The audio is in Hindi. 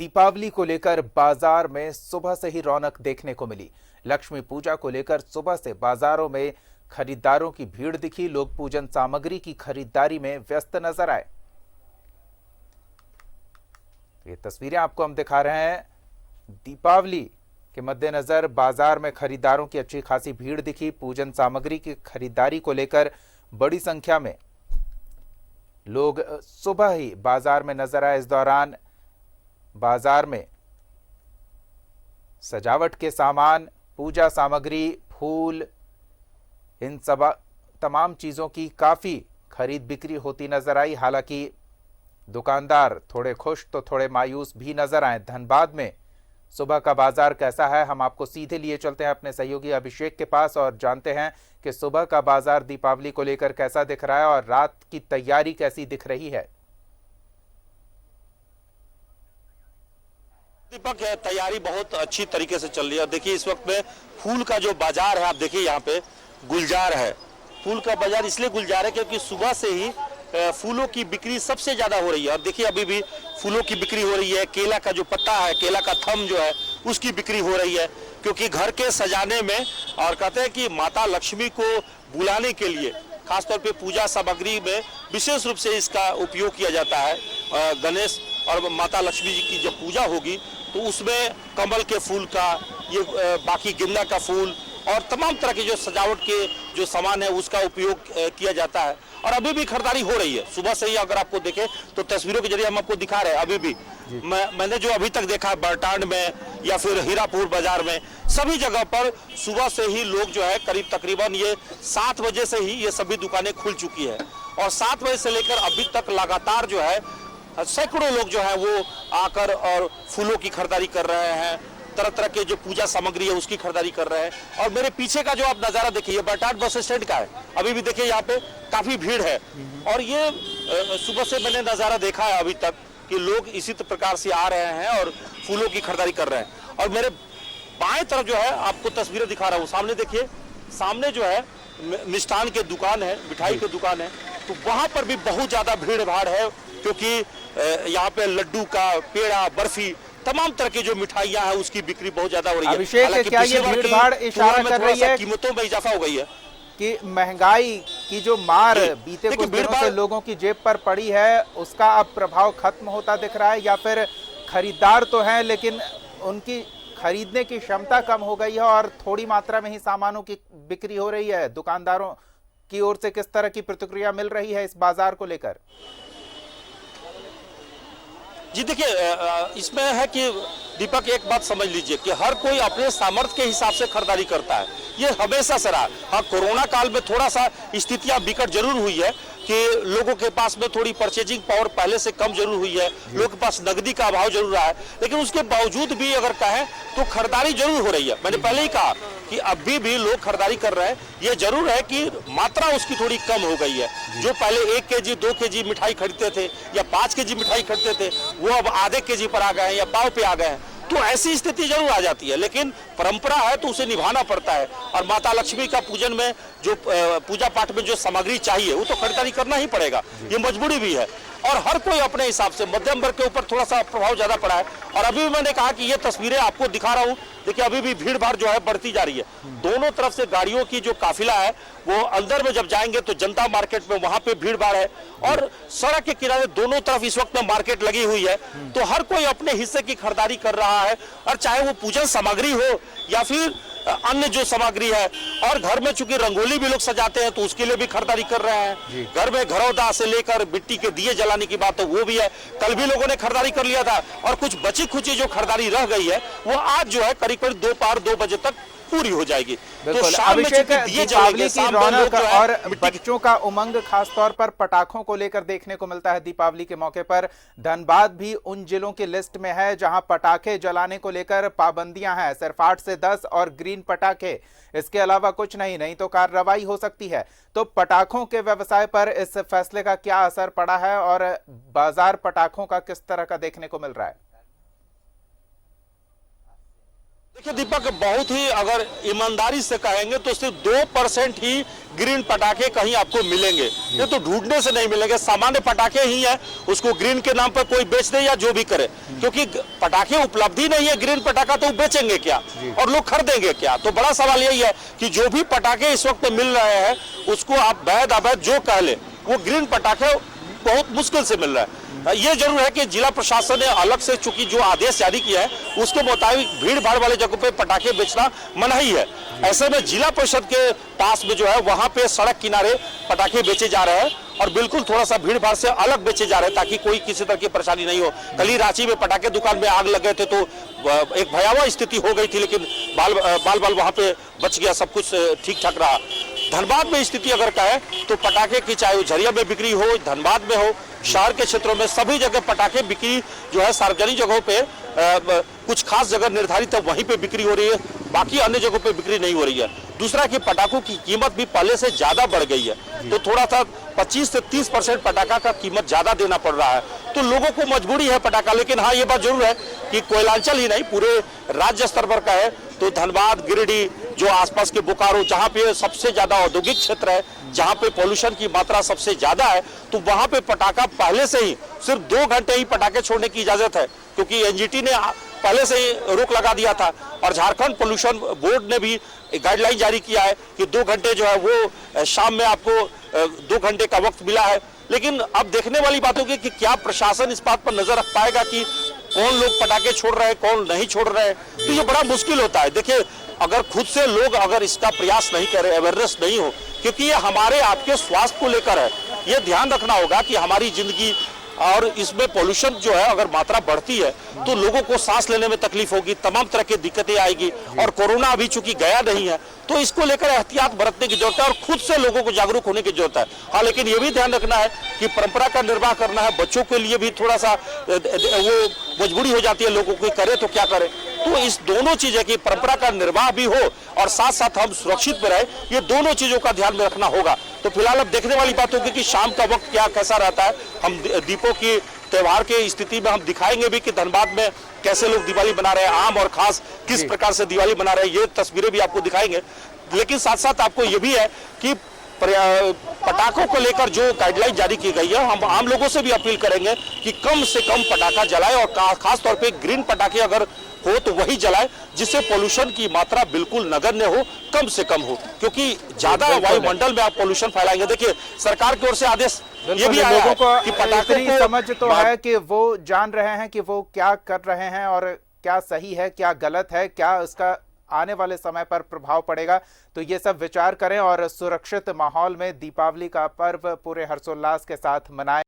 दीपावली को लेकर बाजार में सुबह से ही रौनक देखने को मिली। लक्ष्मी पूजा को लेकर सुबह से बाजारों में खरीदारों की भीड़ दिखी। लोग पूजन सामग्री की खरीदारी में व्यस्त नजर आए। ये तस्वीरें आपको हम दिखा रहे हैं। दीपावली के मद्देनजर बाजार में खरीदारों की अच्छी खासी भीड़ दिखी। पूजन सामग्री की खरीदारी को लेकर बड़ी संख्या में लोग सुबह ही बाजार में नजर आए। इस दौरान बाजार में सजावट के सामान, पूजा सामग्री, फूल, इन सब तमाम चीजों की काफी खरीद बिक्री होती नजर आई। हालांकि दुकानदार थोड़े खुश तो थोड़े मायूस भी नजर आए। धनबाद में सुबह का बाजार कैसा है, हम आपको सीधे लिए चलते हैं अपने सहयोगी अभिषेक के पास और जानते हैं कि सुबह का बाजार दीपावली को लेकर कैसा दिख रहा है और रात की तैयारी कैसी दिख रही है। दीपक, तैयारी बहुत अच्छी तरीके से चल रही है। देखिए इस वक्त में फूल का जो बाजार है, आप देखिए यहाँ पे गुलजार है। फूल का बाजार इसलिए गुलजार है क्योंकि सुबह से ही फूलों की बिक्री सबसे ज्यादा हो रही है। और देखिए अभी भी फूलों की बिक्री हो रही है। केला का जो पत्ता है, केला का थम जो है, उसकी बिक्री हो रही है क्योंकि घर के सजाने में, और कहते हैं कि माता लक्ष्मी को बुलाने के लिए खासतौर पे पूजा सामग्री में विशेष रूप से इसका उपयोग किया जाता है। गणेश और माता लक्ष्मी जी की जब पूजा होगी तो उसमें कमल के फूल का, ये बाकी गेंदा का फूल और तमाम तरह के जो सजावट के जो सामान है उसका उपयोग किया जाता है। और अभी भी खरीदारी हो रही है। सुबह से ही अगर आपको देखें तो तस्वीरों के जरिए हम आपको दिखा रहे हैं। अभी भी मैंने जो अभी तक देखा है बरटांड में या फिर हीरापुर बाजार में, सभी जगह पर सुबह से ही लोग जो है करीब तकरीबन ये 7 बजे से ही ये सभी दुकानें खुल चुकी है। और 7 बजे से लेकर अभी तक लगातार जो है सैकड़ों लोग जो है वो आकर और फूलों की खरीदारी कर रहे हैं। तरह तरह के जो पूजा सामग्री है उसकी खरीदारी कर रहे हैं। और मेरे पीछे का जो आप नजारा देखिए, बरटांड बस स्टैंड का है। अभी भी देखिए यहाँ पे काफी भीड़ है। और ये सुबह से मैंने नजारा देखा है अभी तक कि लोग इसी प्रकार से आ रहे हैं और फूलों की खरीदारी कर रहे हैं। और मेरे बाएं तरफ जो है आपको तस्वीरें दिखा रहा हूँ। सामने देखिए, सामने जो है मिष्ठान के दुकान है, मिठाई की दुकान है। तो वहां पर भी बहुत ज्यादा भीड़ भाड़ है क्योंकि यहाँ पे लड्डू का पेड़ा, बर्फी, तमाम तरह की जो मिठाइयां हैं उसकी बिक्री बहुत ज्यादा हो रही है। अभिषेक, क्या ये भीड़ भाड़ इशारा कर रही है कीमतों में इजाफा हो गई है कि महंगाई की जो मार बीते कुछ दिनों से लोगों की जेब पर पड़ी है उसका अब प्रभाव खत्म होता दिख रहा है, या फिर खरीदार तो हैं लेकिन उनकी खरीदने की क्षमता कम हो गई है और थोड़ी मात्रा में ही सामानों की बिक्री हो रही है? दुकानदारों की ओर से किस तरह की प्रतिक्रिया मिल रही है इस बाजार को लेकर? जी देखिए, इसमें है कि दीपक एक बात समझ लीजिए कि हर कोई अपने सामर्थ्य के हिसाब से खरीदारी करता है। ये हमेशा से रहा। हाँ, कोरोना काल में थोड़ा सा स्थितियां बिकट जरूर हुई है कि लोगों के पास में थोड़ी परचेजिंग पावर पहले से कम जरूर हुई है, लोगों के पास नकदी का अभाव जरूर रहा है। लेकिन उसके बावजूद भी अगर कहें तो खरीदारी जरूर हो रही है। मैंने पहले ही कहा कि अभी भी लोग खरीदारी कर रहे हैं। ये जरूर है कि मात्रा उसकी थोड़ी कम हो गई है। जो पहले 1 केजी 2 केजी मिठाई खरीदते थे या 5 केजी मिठाई खरीदते थे, वो अब आधे केजी पर आ गए हैं या पाव पे आ गए हैं। तो ऐसी स्थिति जरूर आ जाती है, लेकिन परंपरा है तो उसे निभाना पड़ता है। और माता लक्ष्मी का पूजन में जो पूजा पाठ में जो सामग्री चाहिए वो तो खरीदारी करना ही पड़ेगा, ये मजबूरी भी है। और हर कोई अपने हिसाब से, मध्यम वर्ग के ऊपर थोड़ा सा प्रभाव ज्यादा पड़ा है। और अभी भी मैंने कहा कि ये तस्वीरें आपको दिखा रहा हूँ, देखिए अभी भी भीड़ भाड़ जो है बढ़ती जा रही है। दोनों तरफ से गाड़ियों की जो काफिला है वो अंदर में जब जाएंगे तो जनता मार्केट में वहां पे भीड़ भाड़ है। और सड़क के किनारे दोनों तरफ इस वक्त में मार्केट लगी हुई है। तो हर कोई अपने हिस्से की खरीदारी कर रहा है, और चाहे वो पूजन सामग्री हो या फिर अन्य जो सामग्री है। और घर में चूंकि रंगोली भी लोग सजाते हैं तो उसके लिए भी खरीदारी कर रहे हैं। घर में घरौदा से लेकर मिट्टी के दिए जलाने की बात तो वो भी है। कल भी लोगों ने खरीदारी कर लिया था और कुछ बची खुची जो खरीदारी रह गई है वो आज जो है करीब करीब दोपहर 2 बजे तक पूरी हो जाएगी। तो शाम में दीपावली की रौनक और बच्चों का उमंग खास तौर पर पटाखों को लेकर देखने को मिलता है दीपावली के मौके पर। धनबाद भी उन जिलों की लिस्ट में है जहां पटाखे जलाने को लेकर पाबंदियां हैं। सिर्फ 8 से 10 और ग्रीन पटाखे, इसके अलावा कुछ नहीं तो कार्रवाई हो सकती है। तो पटाखों के व्यवसाय पर इस फैसले का क्या असर पड़ा है और बाजार पटाखों का किस तरह का देखने को मिल रहा है? देखिए दीपक, बहुत ही अगर ईमानदारी से कहेंगे तो सिर्फ 2% ही ग्रीन पटाखे कहीं आपको मिलेंगे। ये तो ढूंढने से नहीं मिलेंगे, सामान्य पटाखे ही है, उसको ग्रीन के नाम पर कोई बेच दे या जो भी करे, क्योंकि पटाखे उपलब्धि नहीं है ग्रीन पटाखा, तो बेचेंगे क्या और लोग खरीदेंगे क्या। तो बड़ा सवाल यही है कि जो भी पटाखे इस वक्त मिल रहे हैं उसको आप वैध अवैध जो कह ले, वो ग्रीन पटाखे बहुत मुश्किल से मिल रहा है। ये जरूर है कि जिला प्रशासन ने अलग से चूंकि जो आदेश जारी किया है उसके मुताबिक भीड़ भाड़ वाले जगहों पे पटाखे बेचना मनाही है। ऐसे में जिला परिषद के पास में जो है वहां पे सड़क किनारे पटाखे बेचे जा रहे हैं और बिल्कुल थोड़ा सा भीड़ भाड़ से अलग बेचे जा रहे हैं ताकि कोई किसी तरह की परेशानी नहीं हो। कल ही रांची में पटाखे दुकान में आग लग गए थे तो एक भयावह स्थिति हो गई थी, लेकिन बाल वहां पे बच गया, सब कुछ ठीक ठाक रहा। धनबाद में स्थिति अगर कहे तो पटाखे की चाहे झरिया में बिक्री हो, धनबाद में हो, शहर के क्षेत्रों में सभी जगह पटाखे बिक्री जो है सार्वजनिक जगहों पे कुछ खास जगह निर्धारित है वहीं पे बिक्री हो रही है, बाकी अन्य जगहों पे बिक्री नहीं हो रही है। दूसरा कि पटाखों की कीमत भी पहले से ज्यादा बढ़ गई है, तो थोड़ा सा 25 से 30% पटाखा का कीमत ज्यादा देना पड़ रहा है, तो लोगों को मजबूरी है पटाखा। लेकिन हाँ, ये बात जरूर है कि कोयलांचल ही नहीं पूरे राज्य स्तर पर का है तो धनबाद, गिरिडीह, जो आसपास के बोकारो जहां पे सबसे ज्यादा औद्योगिक क्षेत्र है, जहां पे पोल्यूशन की मात्रा सबसे ज्यादा है, तो वहां पे पटाखा पहले से ही सिर्फ 2 घंटे ही पटाखे छोड़ने की इजाजत है, क्योंकि एनजीटी ने पहले से ही रोक लगा दिया था और झारखंड पोल्यूशन बोर्ड ने भी गाइडलाइन जारी किया है कि 2 घंटे जो है वो शाम में आपको 2 घंटे का वक्त मिला है। लेकिन अब देखने वाली बात होगी कि क्या प्रशासन इस बात पर नजर रख पाएगा कि कौन लोग पटाखे छोड़ रहे हैं, कौन नहीं छोड़ रहे हैं, तो ये बड़ा मुश्किल होता है। देखिए, अगर खुद से लोग अगर इसका प्रयास नहीं करें, अवेयरनेस नहीं हो, क्योंकि ये हमारे आपके स्वास्थ्य को लेकर है, ये ध्यान रखना होगा कि हमारी जिंदगी और इसमें पोल्यूशन जो है अगर मात्रा बढ़ती है तो लोगों को सांस लेने में तकलीफ होगी, तमाम तरह की दिक्कतें आएगी और कोरोना अभी चूंकि गया नहीं है तो इसको लेकर एहतियात बरतने की जरूरत है और खुद से लोगों को जागरूक होने की जरूरत है। हाँ, लेकिन ये भी ध्यान रखना है कि परंपरा का निर्वाह करना है, बच्चों के लिए भी थोड़ा सा वो मजबूरी हो जाती है लोगों की, करे तो क्या करे। तो इस दोनों चीजें की परंपरा का निर्वाह भी हो और साथ साथ हम सुरक्षित में रहे, ये दोनों चीजों का ध्यान में रखना होगा। तो फिलहाल अब देखने वाली बात होगी कि शाम का वक्त क्या कैसा रहता है। हम दीपों की त्योहार की स्थिति में हम दिखाएंगे भी कि धनबाद में कैसे लोग दिवाली बना रहे हैं, आम और खास किस प्रकार से दिवाली बना रहे हैं, ये तस्वीरें भी आपको दिखाएंगे। लेकिन साथ साथ आपको ये भी है कि पटाखों को लेकर जो गाइडलाइन जारी की गई है, हम आम लोगों से भी अपील करेंगे कि कम से कम पटाखा जलाए और खास तौर पे ग्रीन पटाखे अगर हो तो वही जलाए जिससे पोल्यूशन की मात्रा बिल्कुल नगण्य हो, कम से कम हो, क्योंकि ज्यादा वायुमंडल में आप पोल्यूशन फैलाएंगे। देखिए, सरकार की ओर से आदेश ये भी आया है कि पटाखे को समझ तो है कि वो जान रहे हैं कि वो क्या कर रहे हैं और क्या सही है क्या गलत है, क्या उसका आने वाले समय पर प्रभाव पड़ेगा, तो ये सब विचार करें और सुरक्षित माहौल में दीपावली का पर्व पूरे हर्षोल्लास के साथ मनाएं।